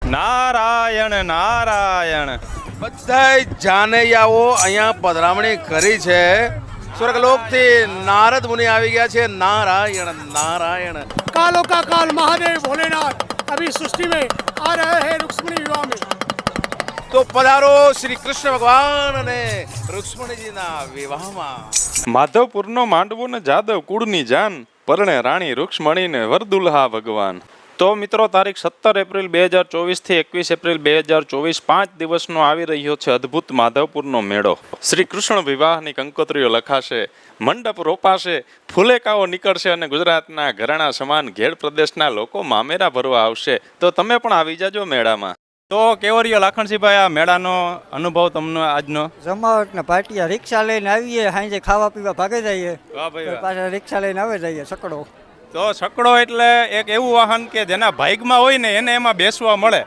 નારાયણ નારાયણ. બધાય જાનૈયાઓ અહીંયા પધરામણી કરી છે. સ્વર્ગલોકથી નારદ મુનિ આવી ગયા છે. નારાયણ નારાયણ. कालों का काल महादेव भोलेनाथ अभी सृष्टि में आ रहे हैं रुक्मणी विवाह में. તો પધારો શ્રી કૃષ્ણ ભગવાન અને રુક્ષ્મણીજીના વિવાહમાં. માધવપુરનો માંડવો ને જાદવ કુળની જાન, પરણે રાણી રૂક્ષ્મણી ને વરદુલ્હા ભગવાન. તો મિત્રો, તારીખ 17 એપ્રિલ 2024 થી 21 એપ્રિલ 2024 5 દિવસનો આવી રહ્યો છે અદ્ભુત માધવપુરનો મેળો. શ્રી કૃષ્ણ વિવાહની કંકોત્રીઓ લખાશે, મંડપ રોપાશે, ફુલેકાઓ નીકળશે અને ગુજરાતના ઘરાણા સમાન ઘેડ પ્રદેશના લોકો મામેરા ભરવા આવશે. તો તમે પણ આવી જાજો મેળામાં. તો કેવો રહ્યો લાખણસિંહભાઈ આ મેળાનો અનુભવ તમને આજનો? જમાવટ ને પાટિયા રિક્ષા લઈને આવીએ, સાંજે ખાવા પીવા ભાગે જઈએ, વાહ ભાઈ વાહ. પાછા રિક્ષા લઈને આવે જઈએ. સકડો તો છકડો એટલે એક એવું વાહન કે જેના ભાગમાં હોય ને એને એમાં બેસવા મળે.